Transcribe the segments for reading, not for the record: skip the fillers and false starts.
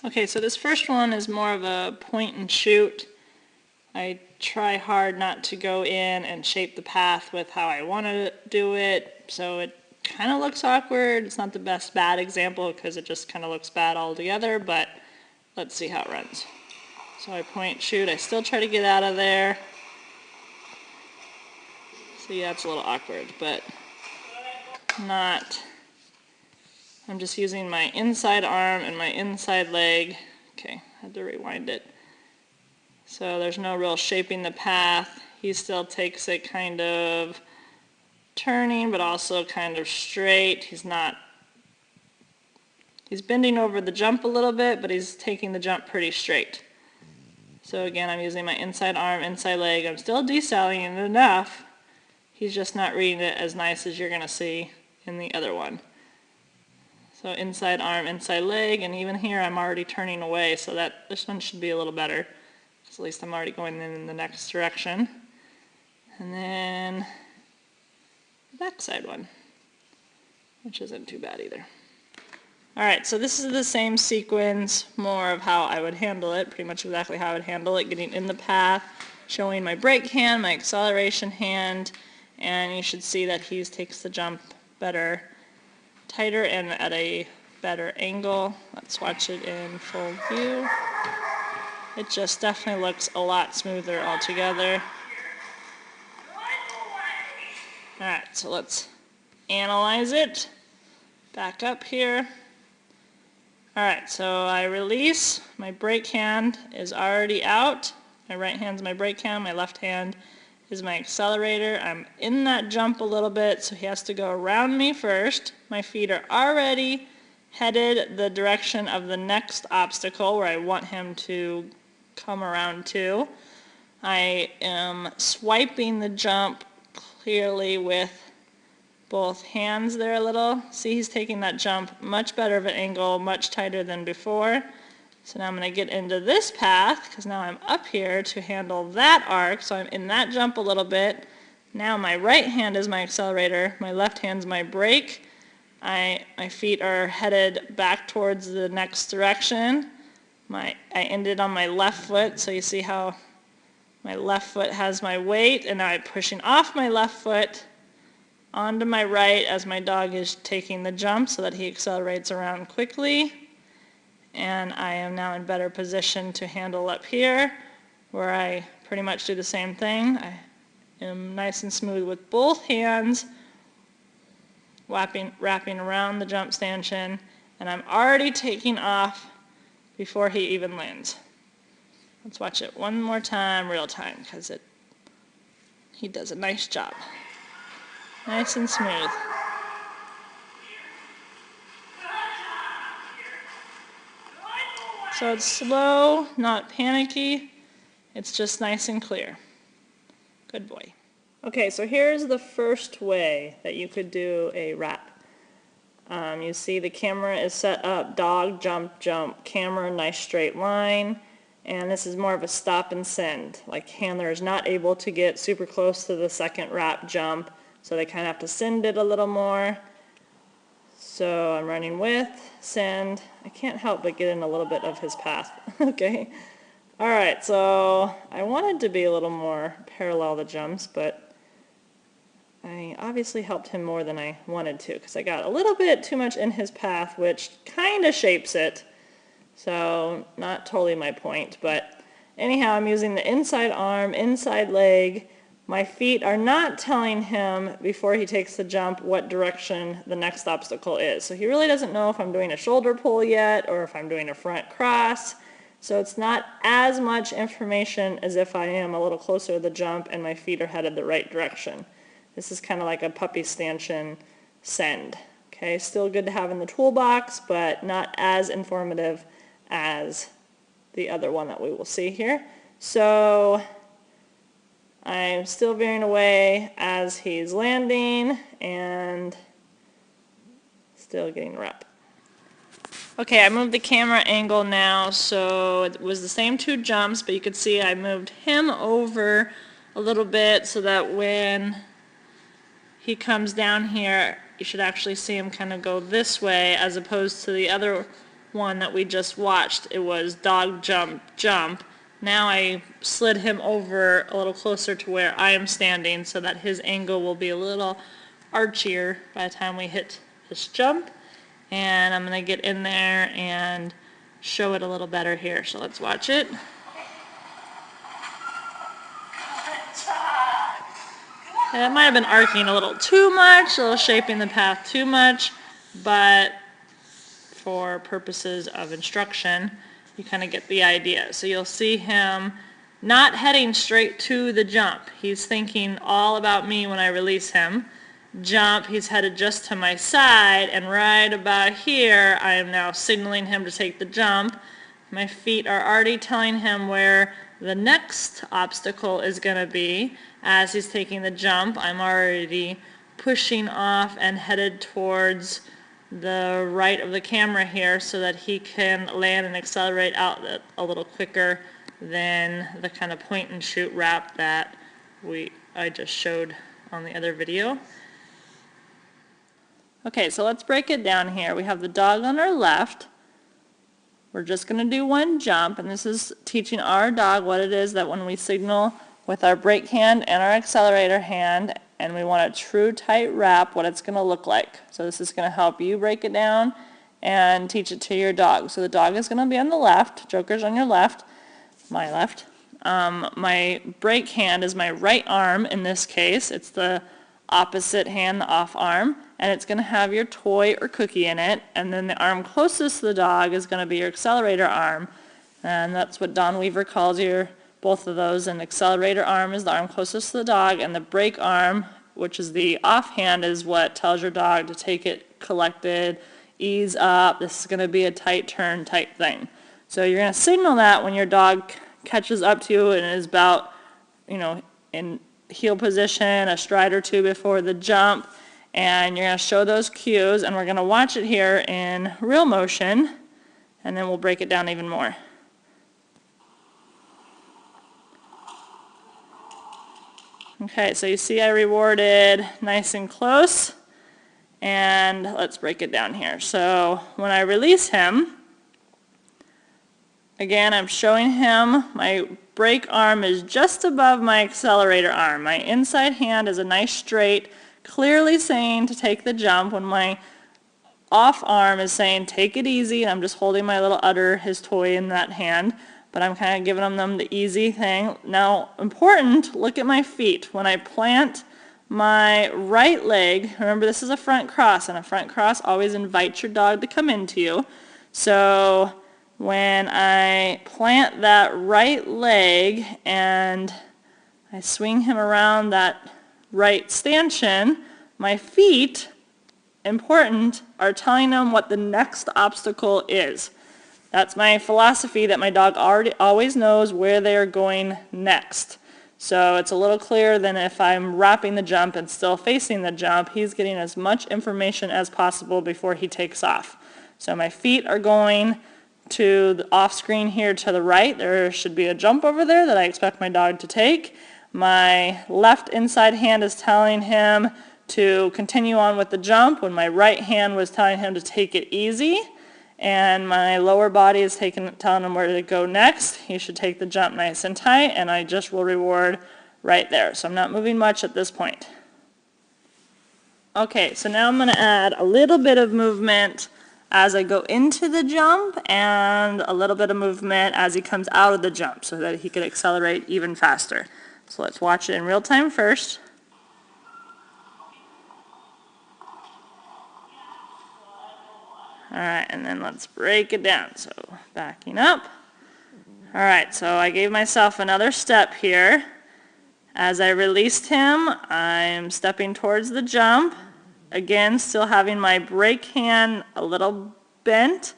Okay, so this first one is more of a point and shoot. I try hard not to go in and shape the path with how I want to do it, so it kind of looks awkward. It's not the bad example because it just kind of looks bad altogether, but let's see how it runs. So I point, shoot, I still try to get out of there. So yeah, it's a little awkward, but not. I'm just using my inside arm and my inside leg. Okay, I had to rewind it. So there's no real shaping the path. He still takes it kind of turning, but also kind of straight. He's bending over the jump a little bit, but he's taking the jump pretty straight. So again, I'm using my inside arm, inside leg. I'm still decelerating enough. He's just not reading it as nice as you're going to see in the other one. So inside arm, inside leg, and even here I'm already turning away, so that this one should be a little better. At least I'm already going in the next direction. And then the backside one, which isn't too bad either. Alright, so this is the same sequence, more of how I would handle it, pretty much exactly how I would handle it, getting in the path, showing my brake hand, my acceleration hand, and you should see that he takes the jump better, tighter, and at a better angle. Let's watch it in full view. It just definitely looks a lot smoother altogether. Alright, so let's analyze it. Back up here. Alright, so I release. My brake hand is already out. My right hand's my brake hand, my left hand is my accelerator. I'm in that jump a little bit, so he has to go around me first. My feet are already headed the direction of the next obstacle where I want him to come around to. I am swiping the jump clearly with both hands there a little. See, he's taking that jump much better of an angle, much tighter than before. So now I'm going to get into this path because now I'm up here to handle that arc, so I'm in that jump a little bit. Now my right hand is my accelerator, my left hand's my brake. My feet are headed back towards the next direction. I ended on my left foot, so you see how my left foot has my weight, and now I'm pushing off my left foot onto my right as my dog is taking the jump so that he accelerates around quickly. And I am now in better position to handle up here, where I pretty much do the same thing. I am nice and smooth with both hands, wrapping around the jump stanchion, and I'm already taking off before he even lands. Let's watch it one more time, real time, because he does a nice job. Nice and smooth. So it's slow, not panicky. It's just nice and clear. Good boy. Okay, so here's the first way that you could do a wrap. You see the camera is set up, dog, jump, jump, camera, nice straight line. And this is more of a stop and send. Like handler is not able to get super close to the second wrap jump, so they kind of have to send it a little more. So I'm running with, send. I can't help but get in a little bit of his path. Okay. Alright, so I wanted to be a little more parallel the jumps, but I obviously helped him more than I wanted to because I got a little bit too much in his path, which kind of shapes it. So not totally my point, but anyhow, I'm using the inside arm, inside leg. My feet are not telling him before he takes the jump what direction the next obstacle is. So he really doesn't know if I'm doing a shoulder pull yet or if I'm doing a front cross. So it's not as much information as if I am a little closer to the jump and my feet are headed the right direction. This is kind of like a puppy stanchion send. Okay, still good to have in the toolbox, but not as informative as the other one that we will see here. So I'm still veering away as he's landing and still getting a wrap. Okay, I moved the camera angle now, so it was the same two jumps, but you could see I moved him over a little bit so that when he comes down here, you should actually see him kind of go this way as opposed to the other one that we just watched, it was dog jump, jump. Now I slid him over a little closer to where I am standing so that his angle will be a little archier by the time we hit this jump. And I'm going to get in there and show it a little better here. So let's watch it. It might have been arcing a little too much, a little shaping the path too much, but for purposes of instruction, you kind of get the idea. So you'll see him not heading straight to the jump. He's thinking all about me when I release him. Jump, he's headed just to my side, and right about here, I am now signaling him to take the jump. My feet are already telling him where the next obstacle is going to be. As he's taking the jump, I'm already pushing off and headed towards the right of the camera here so that he can land and accelerate out a little quicker than the kind of point and shoot wrap that I just showed on the other video. Okay, so let's break it down here. We have the dog on our left. We're just going to do one jump, and this is teaching our dog what it is that when we signal with our brake hand and our accelerator hand, and we want a true tight wrap, what it's going to look like. So this is going to help you break it down and teach it to your dog. So the dog is going to be on the left, Joker's on your left, my left. My brake hand is my right arm in this case. It's the opposite hand, the off arm, and it's going to have your toy or cookie in it, and then the arm closest to the dog is going to be your accelerator arm, and that's what Don Weaver calls both of those. An accelerator arm is the arm closest to the dog, and the brake arm, which is the off hand, is what tells your dog to take it collected, ease up, this is going to be a tight turn type thing. So you're going to signal that when your dog catches up to you and is about, in heel position, a stride or two before the jump, and you're going to show those cues, and we're going to watch it here in real motion, and then we'll break it down even more. Okay, so you see I rewarded nice and close, and let's break it down here. So when I release him, again, I'm showing him my brake arm is just above my accelerator arm. My inside hand is a nice straight, clearly saying to take the jump, when my off arm is saying take it easy, and I'm just holding my little udder, his toy, in that hand, but I'm kind of giving them the easy thing. Now, important, look at my feet. When I plant my right leg, remember this is a front cross, and a front cross always invites your dog to come into you. So when I plant that right leg and I swing him around that right stanchion, my feet, important, are telling him what the next obstacle is. That's my philosophy, that my dog always knows where they are going next. So it's a little clearer than if I'm wrapping the jump and still facing the jump. He's getting as much information as possible before he takes off. So my feet are going to the off screen here to the right. There should be a jump over there that I expect my dog to take. My left inside hand is telling him to continue on with the jump, when my right hand was telling him to take it easy. And my lower body is telling him where to go next. He should take the jump nice and tight, and I just will reward right there. So I'm not moving much at this point. Okay, so now I'm going to add a little bit of movement as I go into the jump, and a little bit of movement as he comes out of the jump so that he can accelerate even faster. So let's watch it in real time first. Alright, and then let's break it down. So backing up. Alright, so I gave myself another step here. As I released him, I'm stepping towards the jump. Again, still having my brake hand a little bent,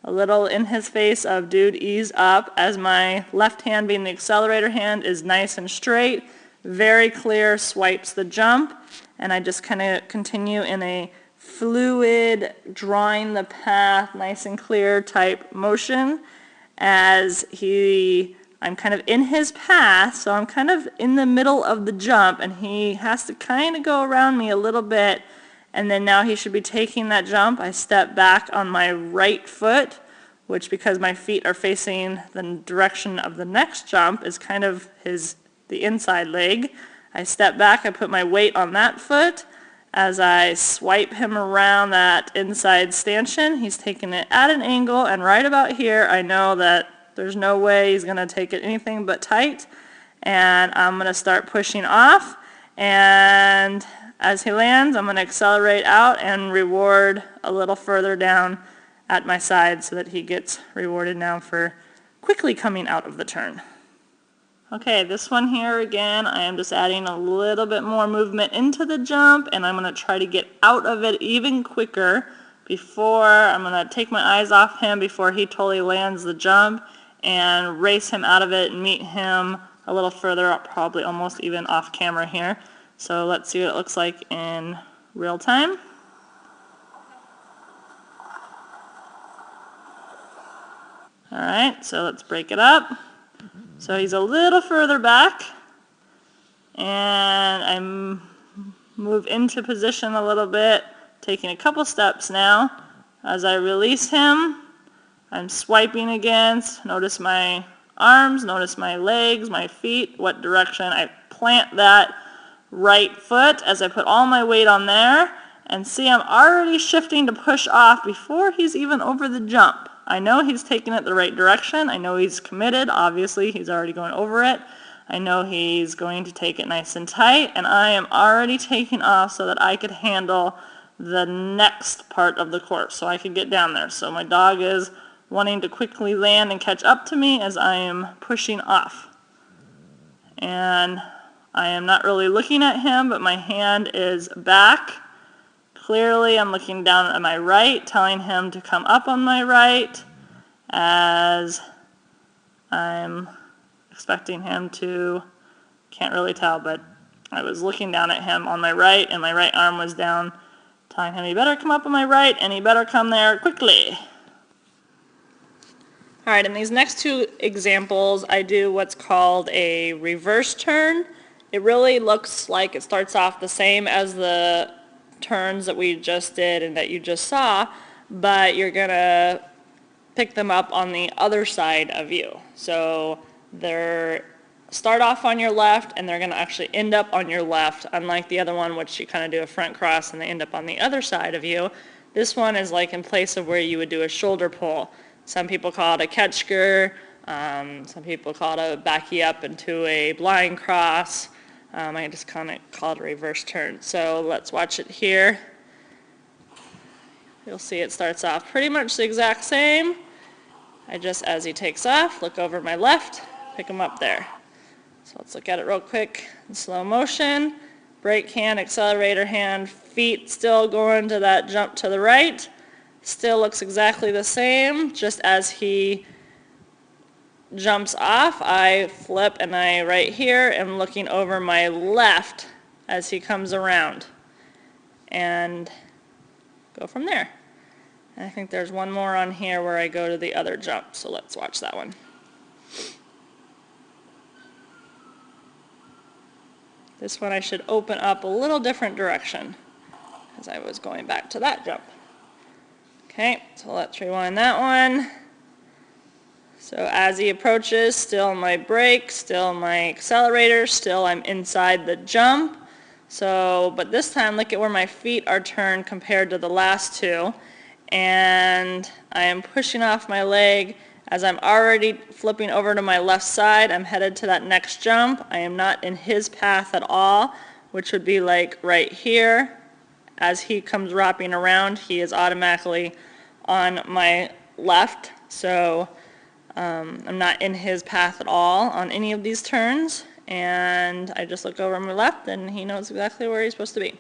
a little in his face of dude, ease up, as my left hand, being the accelerator hand, is nice and straight, very clear, swipes the jump, and I just kind of continue in a fluid, drawing the path, nice and clear type motion, as I'm kind of in his path, so I'm kind of in the middle of the jump, and he has to kind of go around me a little bit, and then now he should be taking that jump. I step back on my right foot, which because my feet are facing the direction of the next jump is kind of the inside leg. I step back, I put my weight on that foot. As I swipe him around that inside stanchion, he's taking it at an angle, and right about here I know that there's no way he's going to take it anything but tight, and I'm going to start pushing off, and as he lands I'm going to accelerate out and reward a little further down at my side so that he gets rewarded now for quickly coming out of the turn. Okay, this one here again, I am just adding a little bit more movement into the jump, and I'm going to try to get out of it even quicker before I'm going to take my eyes off him before he totally lands the jump and race him out of it and meet him a little further up, probably almost even off camera here. So let's see what it looks like in real time. Alright, so let's break it up. So he's a little further back, and I move into position a little bit, taking a couple steps now. As I release him, I'm swiping against. Notice my arms, notice my legs, my feet, what direction. I plant that right foot as I put all my weight on there, and see I'm already shifting to push off before he's even over the jump. I know he's taking it the right direction. I know he's committed. Obviously, he's already going over it. I know he's going to take it nice and tight, and I am already taking off so that I could handle the next part of the course, so I could get down there. So my dog is wanting to quickly land and catch up to me as I am pushing off. And I am not really looking at him, but my hand is back. Clearly, I'm looking down at my right, telling him to come up on my right as I'm expecting him to, can't really tell, but I was looking down at him on my right, and my right arm was down, telling him he better come up on my right, and he better come there quickly. Alright, in these next two examples, I do what's called a reverse turn. It really looks like it starts off the same as the turns that we just did and that you just saw, but you're going to pick them up on the other side of you. So they're start off on your left, and they're going to actually end up on your left, unlike the other one, which you kind of do a front cross and they end up on the other side of you. This one is like in place of where you would do a shoulder pull. Some people call it a catchker, some people call it a backie-up into a blind cross. I just kind of call it a reverse turn. So let's watch it here. You'll see it starts off pretty much the exact same. I just, as he takes off, look over my left, pick him up there. So let's look at it real quick in slow motion. Brake hand, accelerator hand, feet still going to that jump to the right. Still looks exactly the same, just as he jumps off, I flip and I right here am looking over my left as he comes around and go from there. And I think there's one more on here where I go to the other jump, so let's watch that one. This one I should open up a little different direction as I was going back to that jump. Okay, so let's rewind that one. So as he approaches, still my brake, still my accelerator, still I'm inside the jump. So, but this time look at where my feet are turned compared to the last two. And I am pushing off my leg as I'm already flipping over to my left side. I'm headed to that next jump. I am not in his path at all, which would be like right here. As he comes wrapping around, he is automatically on my left. So I'm not in his path at all on any of these turns, and I just look over on my left and he knows exactly where he's supposed to be.